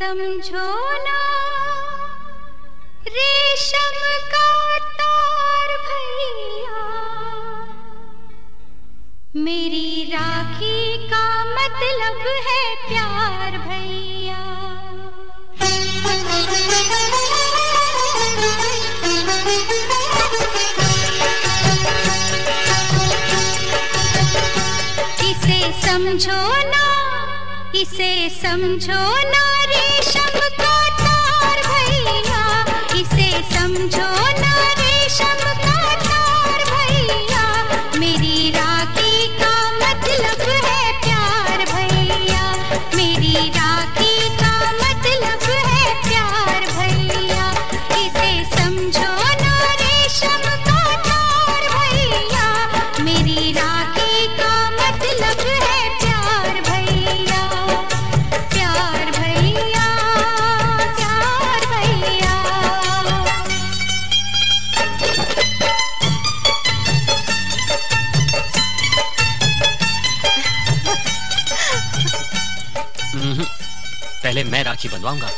समझो ना रेशम का तार भैया, मेरी राखी का मतलब है प्यार भैया। इसे समझो ना, इसे समझो ना रेशम का तार भैया, इसे समझो ना रेशम का तार भैया, मेरी राखी का मतलब है प्यार भैया, मेरी राखी का मतलब है प्यार भैया। इसे समझो ना रेशम का तार भैया, मेरी राखी का मतलब है प्यार भैया, प्यार भैया, प्यार भैया। पहले मैं राखी बनवाऊंगा।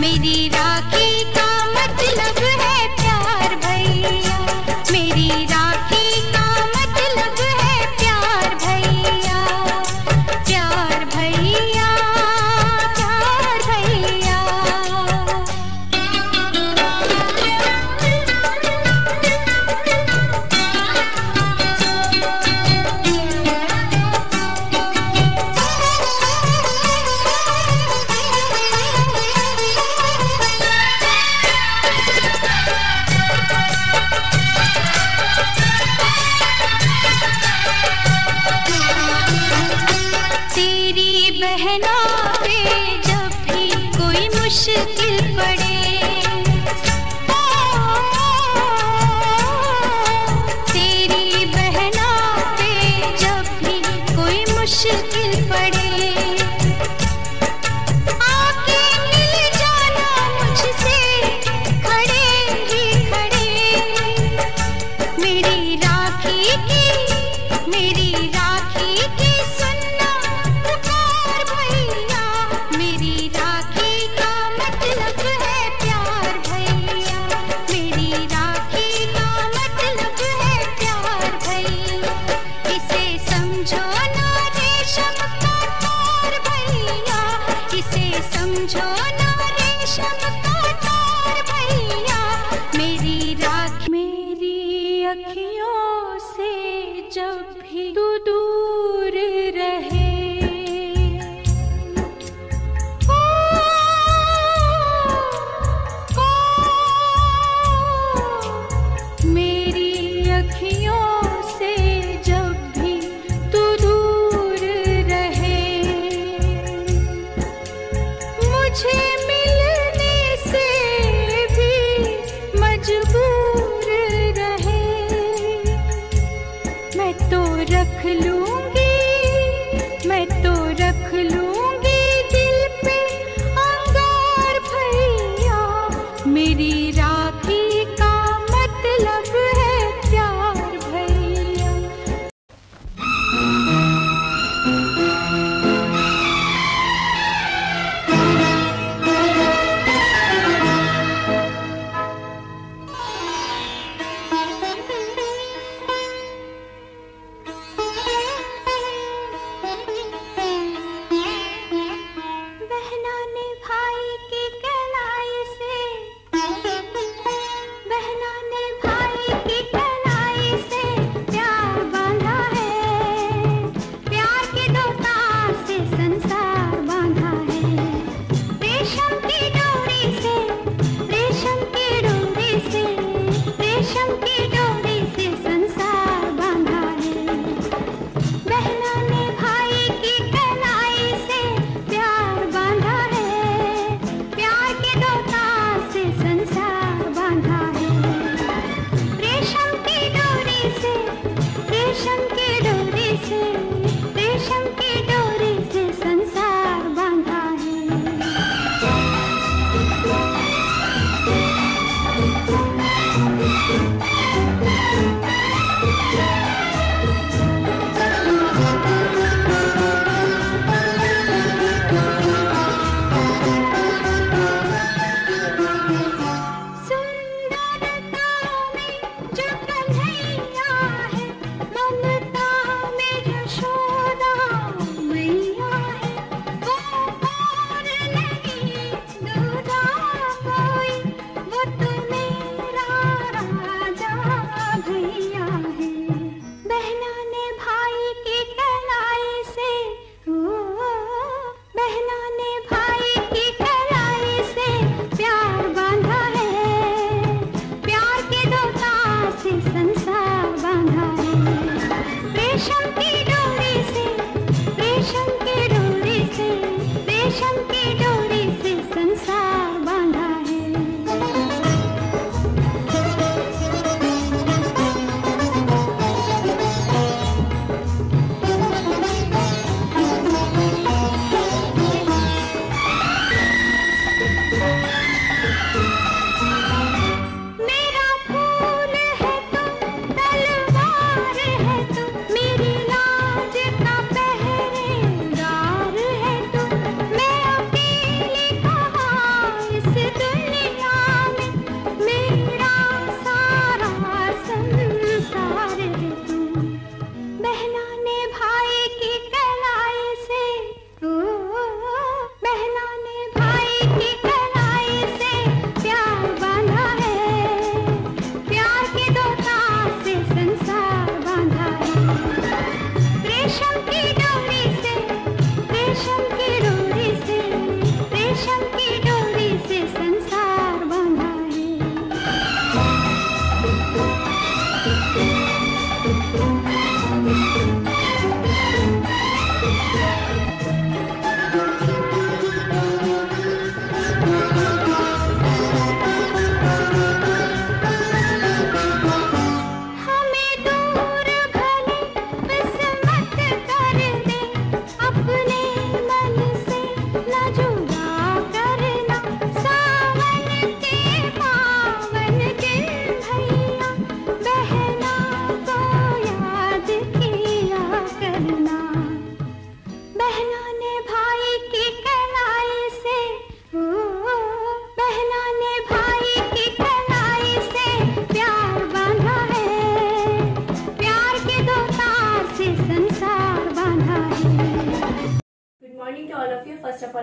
मेरी राखी का मतलब है प्यार भैया, मेरी राखी का मतलब है प्यार भैया, प्यार भैया, प्यार भैया। बहना पे जब भी कोई मुश्किल पड़े, तेरी बहना पे जब भी कोई मुश्किल पड़े, आके मिल जाना मुझसे खड़े ही खड़े, मेरी राखी की, मेरी राखी की सुनना पुकार भैया, मेरी राखी का मतलब है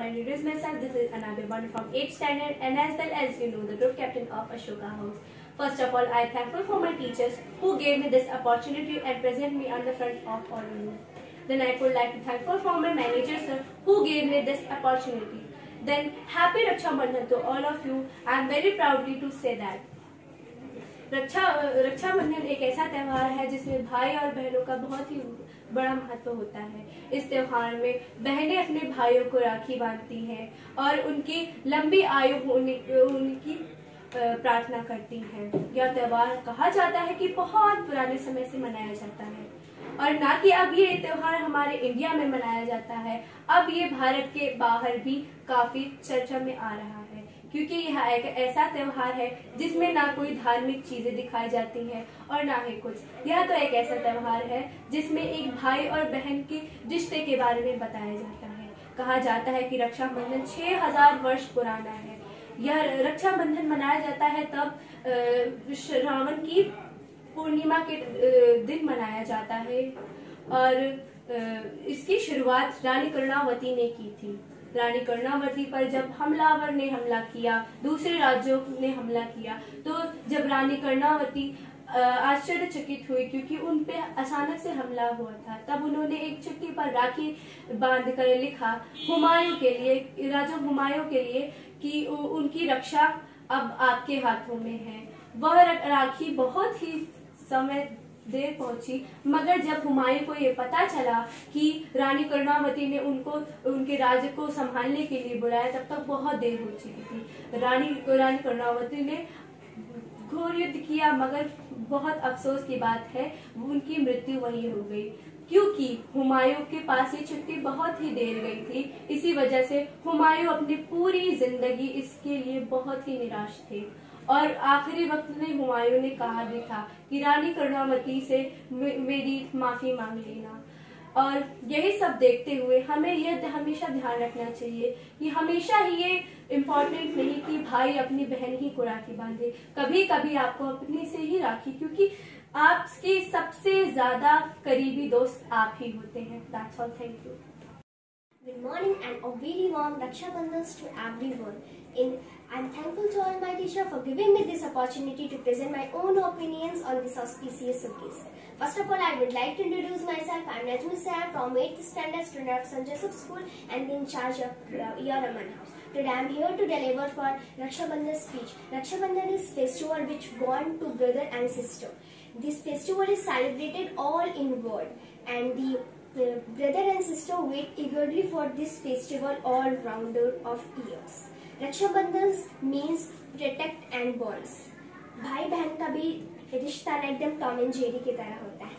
I introduce myself. This is Anabia Bond from 8th standard and as well as you know the group captain of Ashoka House. First of all, I am thankful for my teachers who gave me this opportunity and present me on the front of all of you. Then I would like to thankful for my manager sir who gave me this opportunity. Then happy Raksha Bandhan to all of you. I am very proudly to say that. Rakshabandhan एक ऐसा त्यौहार है जिसमें भाई और बहनों का बहुत ही बड़ा महत्व होता है। इस त्योहार में बहनें अपने भाइयों को राखी बांधती हैं और उनकी लंबी आयु होने उनकी प्रार्थना करती हैं। यह त्योहार कहा जाता है कि बहुत पुराने समय से मनाया जाता है और ना कि अब ये त्योहार हमारे इंडिया में मनाया जाता है, अब ये भारत के बाहर भी काफी चर्चा में आ रहा है क्योंकि यह एक ऐसा त्योहार है जिसमें ना कोई धार्मिक चीजें दिखाई जाती हैं और ना ही कुछ। यह तो एक ऐसा त्योहार है जिसमें एक भाई और बहन के रिश्ते के बारे में बताया जाता है। कहा जाता है कि रक्षाबंधन 6000 वर्ष पुराना है। यह रक्षाबंधन मनाया जाता है तब श्रावण की पूर्णिमा के दिन मनाया जाता है और इसकी शुरुआत रानी कर्णावती ने की थी। रानी कर्णावती पर जब हमलावर ने हमला किया, दूसरे राज्यों ने हमला किया, तो जब रानी कर्णावती आश्चर्यचकित हुई क्योंकि उन पे अचानक से हमला हुआ था, तब उन्होंने एक चिट्ठी पर राखी बांधकर लिखा हुमायूं के लिए, राजा हुमायूं के लिए कि उनकी रक्षा अब आपके हाथों में है। वह राखी बहुत ही समय देर पहुंची, मगर जब हुमायूं को ये पता चला कि रानी कर्णावती ने उनको उनके राज्य को संभालने के लिए बुलाया, तब तक बहुत देर हो चुकी थी। रानी कर्णावती ने घोर युद्ध किया, मगर बहुत अफसोस की बात है उनकी मृत्यु वहीं हो गई क्योंकि हुमायूं के पास ये चिट्ठी बहुत ही देर गई थी। इसी वजह से हुमायूं अपनी पूरी जिंदगी इसके लिए बहुत ही निराश थे और आखिरी वक्त में हुमायूं ने कहा भी था कि रानी कर्णावती से मेरी माफी मांग लेना। और यही सब देखते हुए हमें यह हमेशा ध्यान रखना चाहिए कि हमेशा ही ये इम्पोर्टेंट नहीं कि भाई अपनी बहन ही को राखी बांधे, कभी कभी आपको अपने से ही राखी, क्योंकि आपके सबसे ज्यादा करीबी दोस्त आप ही होते हैं। That's all. Thank you. Good morning and a very warm Raksha Bandhan to everyone. I'm thankful to all my teacher for giving me this opportunity to present my own opinions on this auspicious occasion. First of all, I would like to introduce myself. I'm Najmi Saab from 8th standard student of St. Joseph School and in charge of your Raman House. Today I'm here to deliver for Raksha Bandhan speech. Raksha Bandhan is festival which bond to brother and sister. This festival is celebrated all in world and the brother and sister wait eagerly for this festival all rounder of years. रक्षा बंधन means protect and bonds. भाई बहन का भी रिश्ता ना एकदम Tom and Jerry की तरह होता है।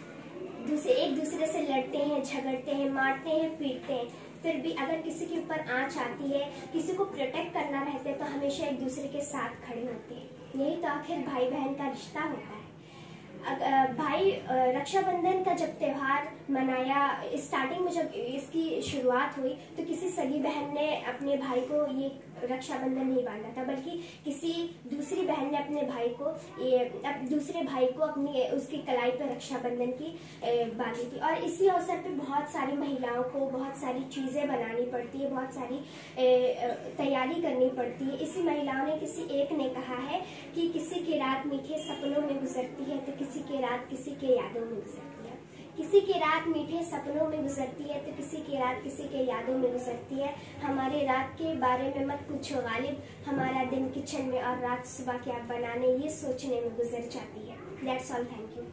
एक दूसरे से लड़ते हैं, झगड़ते हैं, मारते हैं, पीटते हैं, फिर भी अगर किसी के ऊपर आंच आती है, किसी को प्रोटेक्ट करना रहता है तो हमेशा एक दूसरे के साथ खड़े होते हैं। यही तो आखिर भाई बहन का रिश्ता होता है। भाई रक्षाबंधन का जब त्योहार मनाया, स्टार्टिंग में जब इसकी शुरुआत हुई तो किसी सगी बहन ने अपने भाई को ये रक्षाबंधन नहीं बांधा था, बल्कि किसी दूसरी बहन ने अपने भाई को दूसरे भाई को अपनी उसकी कलाई पर रक्षाबंधन की बांधी थी। और इसी अवसर पे बहुत सारी महिलाओं को बहुत सारी चीजें बनानी पड़ती है, बहुत सारी तैयारी करनी पड़ती है। इसी महिलाओं ने किसी एक ने कहा है कि किसी की रात मीठे सपनों में गुजरती है तो किसी की रात किसी के यादों में गुजरती है। किसी की रात मीठे सपनों में गुजरती है तो किसी की रात किसी के यादों में गुजरती है। हमारे रात के बारे में मत पूछो गालिब, हमारा दिन किचन में और रात सुबह क्या बनाने ये सोचने में गुजर जाती है। That's all, thank you.